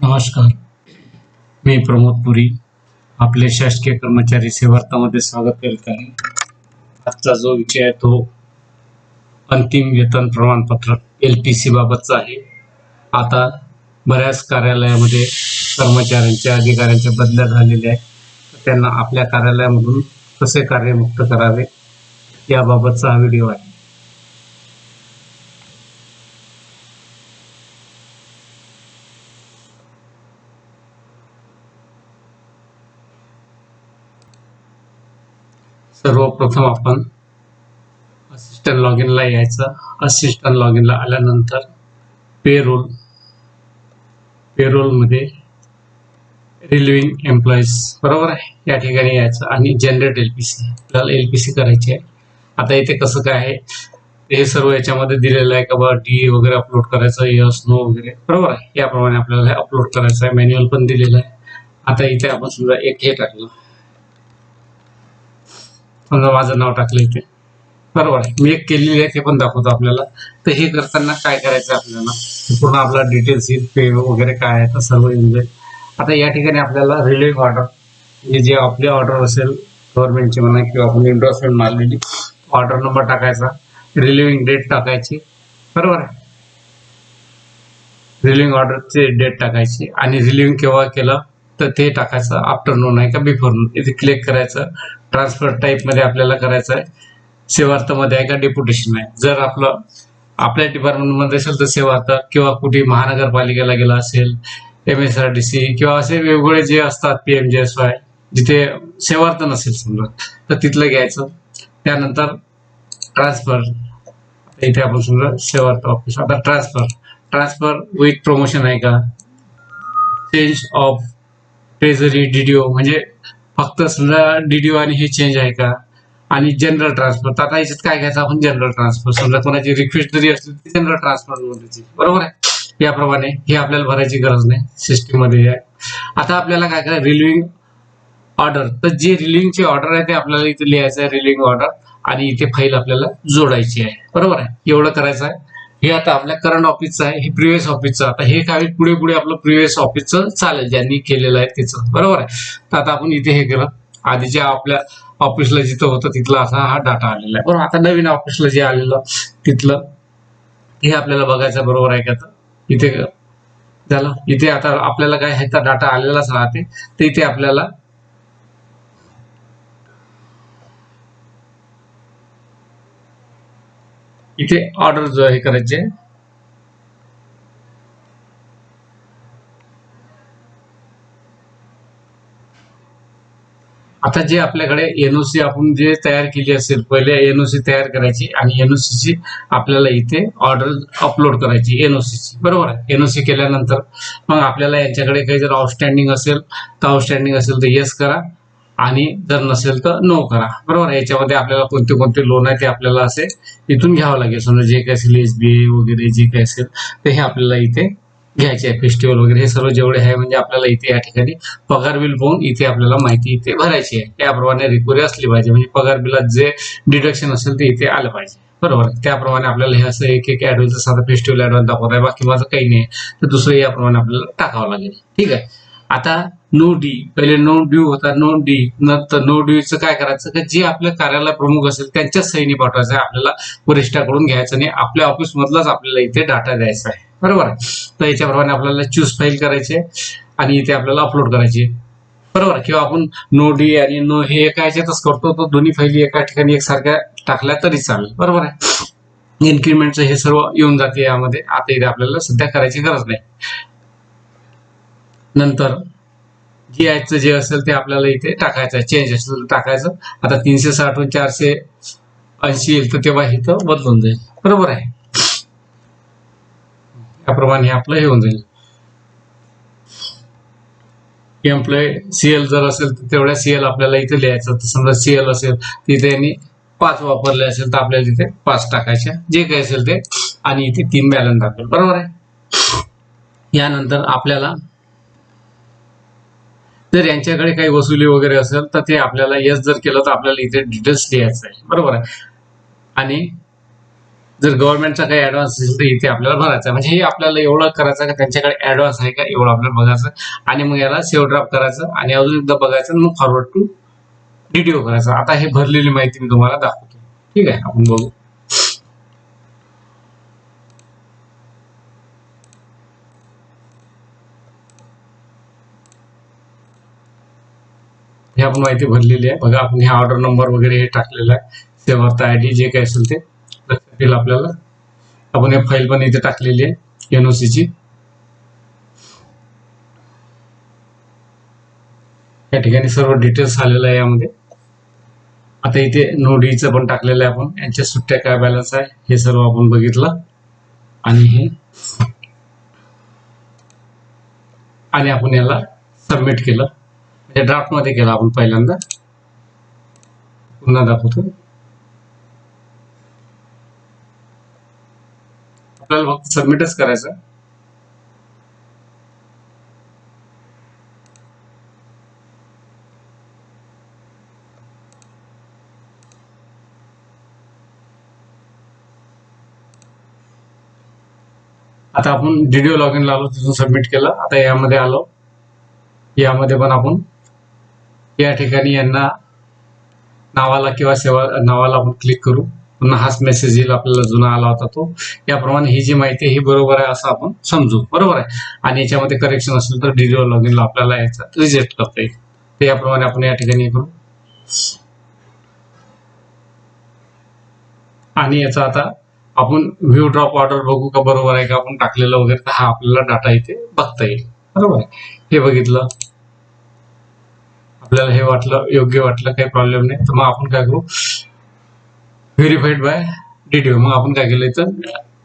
नमस्कार, मी प्रमोद पुरी आपले शासकीय कर्मचारी सेवार्थामध्ये स्वागत करीत आहे. आजचा जो विषय आहे तो अंतिम वेतन प्रमाणपत्र LTC बाबतचा आहे. आता बऱ्याच कार्यालयामध्ये कर्मचाऱ्यांच्या अधिकाऱ्यांच्या बदल्या झालेल्या आहेत. त्यांना आपल्या कार्यालयामधून कसे कार्यमुक्त करावे याबाबतचा हा व्हिडिओ आहे. सर्वप्रथम आपण असिस्टंट लॉग इनला यायचं. असिस्टंट लॉग इनला आल्यानंतर पेरोल मध्ये रिलिव्हिंग एम्प्लॉईज बरोबर आहे, या ठिकाणी यायचं आणि जनरेट LPC आपल्याला LPC करायची आहे. आता इथे कसं काय आहे हे सर्व याच्यामध्ये दिलेलं आहे का बा DA वगैरे अपलोड करायचं, यस नो वगैरे बरोबर आहे. याप्रमाणे आपल्याला अपलोड करायचं आहे. मॅन्युअल पण दिलेलं आहे. आता इथे आपण समजा एक हे टाकलं, समजा माझं नाव टाकलं इथे बरोबर आहे. मी एक केलेली आहे ते पण दाखवतो आपल्याला. तर हे करताना काय करायचं आपल्याला पूर्ण आपला डिटेल्स येईल, पे वगैरे काय आहे तर सर्व येऊन जाईल. आता या ठिकाणी आपल्याला रिलिव्हिंग ऑर्डर म्हणजे जे आपली ऑर्डर असेल गव्हर्नमेंटची म्हणा किंवा आपण इंडोर्समेंट मारलेली ऑर्डर नंबर टाकायचा, रिलिव्हिंग डेट टाकायची बरोबर आहे. रिलिव्हिंग ऑर्डरची डेट टाकायची आणि रिलिव्हिंग केव्हा केलं तर ते टाकायचं, आफ्टरनून आहे का बिफोर नून. इथे क्लिक करायचं. ट्रान्सफर टाईप मध्ये आपल्याला करायचं आहे सेवार्थमध्ये आहे का डेप्युटेशन आहे. जर आपल्या डिपार्टमेंटमध्ये असेल तर सेवार्थ, किंवा कुठे महानगरपालिकेला गेला असेल MSRDC किंवा असे वेगवेगळे जे असतात PMJSY जिथे सेवार्थ नसेल समजा तर तिथलं घ्यायचं. त्यानंतर ट्रान्सफर, इथे आपण समजा सेवार्थ ऑफिस. आता ट्रान्सफर विथ प्रमोशन आहे का, चेंज ऑफ ट्रेझरी DDO म्हणजे फक्त समजा DDO आणि हे चेंज आहे का, आणि जनरल ट्रान्सफर. तर आता याच्यात काय घ्यायचं आपण, जनरल ट्रान्सफर. समजा कोणाची रिक्वेस्ट जरी असली ती जनरल ट्रान्सफर मध्ये बरोबर आहे. याप्रमाणे हे आपल्याला भरायची गरज नाही, सिस्टीम मध्ये आहे. आता आपल्याला काय करायचं, रिलिव्हिंग ऑर्डर. तर जे रिलिव्हिंगची ऑर्डर आहे ते आपल्याला इथे लिहायचं आहे, रिलिव्हिंग ऑर्डर, आणि इथे फाईल आपल्याला जोडायची आहे बरोबर आहे. एवढं करायचं आहे. हे आता आपल्या करंट ऑफिसचं आहे, हे प्रिव्हियस ऑफिसचं. आता हे काय पुढे पुढे आपलं प्रिव्हियस ऑफिसचं चालेल ज्यांनी केलेलं आहे त्याचं बरोबर आहे. तर आता आपण इथे हे केलं, आधीच्या आपल्या ऑफिसला जिथं होतं तिथला असा हा डाटा आलेला आहे बरोबर. आता नवीन ऑफिसला जे आलेलं तिथलं हे आपल्याला बघायचं बरोबर आहे का. तर इथे झालं. इथे आता आपल्याला काय ह्याचा डाटा आलेलाच राहते. तर इथे आपल्याला इथे ऑर्डर जो हे करायचे, आता जे आपल्याकडे NOC आपण जे तयार केली असेल पहिले NOC तयार करायची आणि NOC ची आपल्याला इथे ऑर्डर अपलोड करायची NOC ची बरोबर आहे. NOC केल्यानंतर मग आपल्याला यांच्याकडे काही जर आउटस्टँडिंग असेल तर आउटस्टँडिंग असेल तर येस करा, आणि जर नसेल तर नो करा बरोबर. याच्यामध्ये आपल्याला कोणते कोणते लोन आहे ते आपल्याला असे इथून घ्यावं लागेल. समजा जे काही असेल SBI वगैरे जे काही असेल ते हे आपल्याला इथे घ्यायचे आहे. फेस्टिवल वगैरे हे सर्व जेवढे आहे म्हणजे आपल्याला इथे या ठिकाणी पगार बिल पाहून इथे आपल्याला माहिती इथे भरायची आहे. त्याप्रमाणे रिकव्हरी असली पाहिजे, म्हणजे पगार बिलात जे डिडक्शन असेल ते इथे आलं पाहिजे बरोबर. त्याप्रमाणे आपल्याला हे असं एक एक ऍडव्हान्स, साधा फेस्टिवल ऍडव्हान्स दाखवत आहे, बाकी माझं काही नाही. तर दुसरं याप्रमाणे आपल्याला टाकावं लागेल. ठीक आहे. आता नो डी, पहिले नो ड्यू होता, नो डी नंतर नो ड्यूचं काय करायचं की जे आपल्या कार्यालय प्रमुख असेल त्यांच्याच सहीने पाठवायचं आहे आपल्याला, वरिष्ठाकडून घ्यायचं नाही. आपल्या ऑफिस मधलाच आपल्याला इथे डाटा द्यायचा आहे बरोबर आहे. तर याच्याप्रमाणे आपल्याला चूज फाईल करायची आणि इथे आपल्याला अपलोड करायची बरोबर. किंवा आपण नो डी आणि नो हे एका याच्यातच करतो, तो दोन्ही फाईली एका ठिकाणी एकसारख्या टाकल्या तरी चालेल बरोबर आहे. इन्क्रीमेंटचं हे सर्व येऊन जाते यामध्ये. आता इथे आपल्याला सध्या करायची गरज नाही. नंतर GIचं जे असेल ते आपल्याला इथे टाकायचं आहे, चेंज असेल तर टाकायचं. आता 360 वरून 480 येईल तर तेव्हा इथं बदलून जाईल बरोबर आहे. त्याप्रमाणे आपलं हे होऊन जाईल. एम्प्लॉय CL जर असेल तर तेवढ्या CL आपल्याला इथे लिहायचं. तर समजा CL असेल तिथे यांनी 5 वापरले असेल तर आपल्याला तिथे 5 टाकायचे जे काही असेल ते, आणि इथे 3 बॅलन्स दाखवेल बरोबर आहे. यानंतर आपल्याला जर यांच्याकडे काही वसुली वगैरे असेल तर ते आपल्याला यस जर केलं तर आपल्याला इथे डिटेल्स लिहायचं आहे बरोबर आहे. आणि जर गव्हर्नमेंटचा काही ऍडव्हान्स असेल तर इथे आपल्याला भरायचा आहे. म्हणजे हे आपल्याला एवढं करायचं का त्यांच्याकडे ऍडव्हान्स आहे का एवढं आपल्याला बघायचं आणि मग याला सेव्ह ड्राफ्ट करायचं आणि अजून एकदा बघायचं आणि मग फॉरवर्ड टू डीडीओ करायचं. आता हे भरलेली माहिती मी तुम्हाला दाखवतो. ठीक आहे, आपण बघू. हे आपण माहिती भरलेली आहे बघा. आपण हे ऑर्डर नंबर वगैरे हे टाकलेलं आहे, सेवार्थ आयडी जे काही असेल ते लक्षात येईल आपल्याला. आपण हे फाईल पण इथे टाकलेली आहे एनओसी ची. या ठिकाणी सर्व डिटेल्स आलेलं आहे यामध्ये. आता इथे नोडीचं पण टाकलेलं आहे आपण, यांच्या सुट्ट्या काय बॅलन्स आहे हे सर्व आपण बघितलं आणि हे आणि आपण याला सबमिट केलं. म्हणजे ड्राफ्ट मध्ये केलं आपण पहिल्यांदा. पुन्हा दाखवतो. आपल्याला फक्त सबमिटच करायचं. आता आपण डीडीओ लॉग इन आलो, तिथून सबमिट केलं. आता यामध्ये आलो, यामध्ये पण आपण या ठिकाणी यांना नावाला किंवा सेवा नावाला आपण क्लिक करू. पुन्हा हाच मेसेज येईल आपल्याला, जुना आला होता तो. याप्रमाणे ही जी माहिती आहे ही बरोबर आहे असं आपण समजू, बरोबर आहे. आणि याच्यामध्ये करेक्शन असेल तर डीडीओ लॉग इनला आपल्याला याचा रिजेक्ट करता येईल. तर याप्रमाणे आपण या ठिकाणी करू. आणि याचा आता आपण व्ह्यू ड्रॉप ऑर्डर बघू का बरोबर आहे का आपण टाकलेलं वगैरे, तर हा आपल्याला डाटा इथे बघता येईल, बरोबर आहे. हे बघितलं, आपल्याला हे वाटलं योग्य वाटलं, काही प्रॉब्लेम नाही. तर मग आपण काय करू, व्हेरीफाईड बाय डीडीओ. मग आपण काय केलं, इथं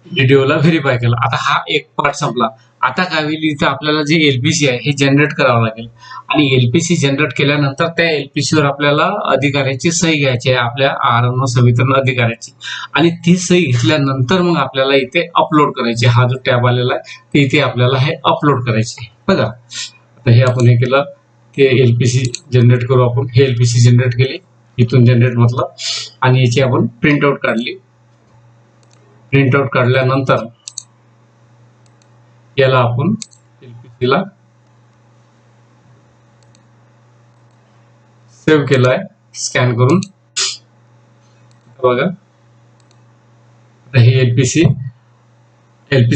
डीडीओला व्हेरीफाय केलं. आता हा एक पार्ट संपला. आता काय होईल, इथं आपल्याला जे एलपीसी आहे हे जनरेट करावं लागेल. आणि एलपीसी जनरेट केल्यानंतर त्या एलपीसी वर आपल्याला अधिकाऱ्याची सही घ्यायची आहे, आपल्या आरएनओ संवितरण अधिकाऱ्याची. आणि ती सही घेतल्यानंतर मग आपल्याला इथे अपलोड करायची. हा जो टॅब आलेला आहे ते इथे आपल्याला हे अपलोड करायचे बघा. आता हे आपण हे केलं, ते एलपीसी जनरेट करू आपण. हे एलपीसी जनरेट केली, इथून जनरेट म्हटलं आणि याची आपण प्रिंटआउट काढली. प्रिंटआउट काढल्यानंतर याला आपण एलपीसीला सेव्ह केलाय स्कॅन करून बघा. आता ही एलपीसी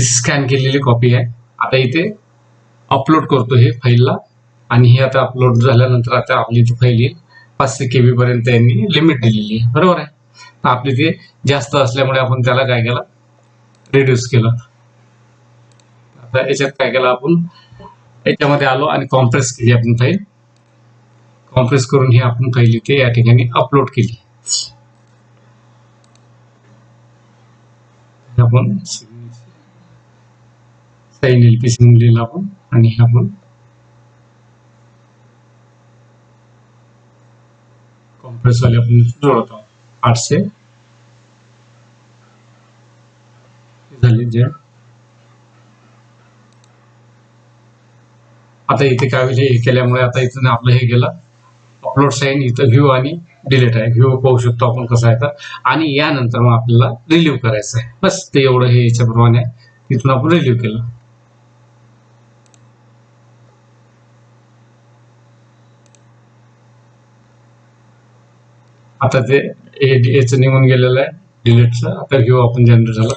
स्कॅन केलेली कॉपी आहे. आता इथे अपलोड करतो हे फाईलला. आणि हे आता अपलोड झाल्यानंतर आता आपली ती फाईल येईल. 500 KB पर्यंत यांनी लिमिट दिलेली आहे, बरोबर आहे. तर आपली ते जास्त असल्यामुळे आपण त्याला काय केलं, रिड्यूस केलं. आता याच्यात काय केलं आपण, याच्यामध्ये आलो आणि कॉम्प्रेस केली आपण फाईल. कॉम्प्रेस करून ही आपण फाईल इथे या ठिकाणी अपलोड केली. आपण साइन एलपीसी म्हणून लिहिलं आपण आणि हे आपण कॉम्प्रेस वाले आपण जोडत आहोत. 800 झाली जे. आता इथे काय होईल, हे केल्यामुळे आता इथून आपलं हे गेलं अपलोड साइन. इथं व्ह्यू आणि डिलीट आहे. व्ह्यू पाहू शकतो आपण कसं आहे तर. आणि यानंतर मग आपल्याला रिलीव्ह करायचं आहे, बस. ते एवढं हे याच्याप्रमाणे आहे. तिथून आपण रिलीव्ह केलं. आता ते याचं निघून गेलेलं आहे डिलीटचं. आता व्ह्यू आपण जनरेट झाला.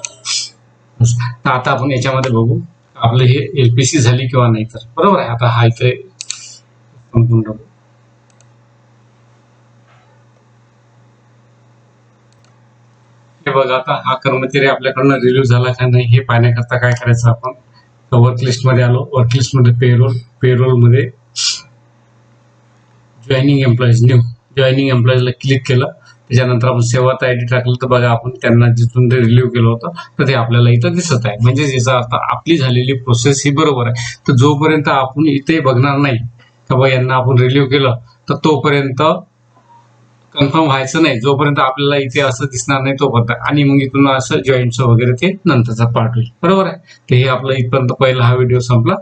तर आता आपण याच्यामध्ये बघू आपलं हे एलपीसी झाली किंवा नाही तर, बरोबर आहे. आता हा इथे संपूर्ण हे बघा. आता हा कर्मचारी आपल्याकडनं रिलीव्ह झाला का नाही हे पाहण्याकरता काय करायचं, आपण वर्क लिस्ट मध्ये आलो. वर्क लिस्ट मध्ये पेरोल मध्ये जॉईनिंग एम्प्लॉईज, न्यू जॉईनिंग एम्प्लॉईजला क्लिक केलं. त्याच्यानंतर आपण सेवार्थ आयडी टाकलं तर बघा आपण त्यांना जिथून ते रिलीव्ह केलं होतं तर ते आपल्याला इथं दिसत आहे. म्हणजे याचा अर्थ आपली झालेली प्रोसेस ही बरोबर आहे. तर जोपर्यंत आपण इथे बघणार नाही का बा यांना आपण रिलीव्ह केलं, तर तोपर्यंत कन्फर्म व्हायचं नाही. जोपर्यंत आपल्याला इथे असं दिसणार नाही तोपर्यंत. आणि मग इथून असं जॉईंटचं वगैरे ते नंतरचा पार्ट होईल, बरोबर आहे. तर हे आपलं इथपर्यंत पहिला हा व्हिडिओ संपला.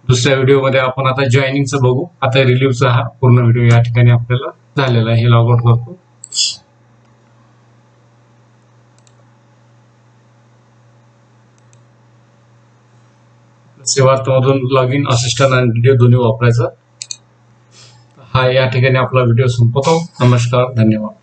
दुसऱ्या व्हिडिओमध्ये आपण आता जॉईनिंगचं बघू. आता रिलीव्हचा हा पूर्ण व्हिडिओ या ठिकाणी आपल्याला झालेला आहे. हे लॉग आउट करतो. सेवार्थमधून लॉग इन असिस्टंट आणि DDO दोन्ही वापरायचं. हा या ठिकाणी आपला व्हिडिओ संपवतो. नमस्कार, धन्यवाद.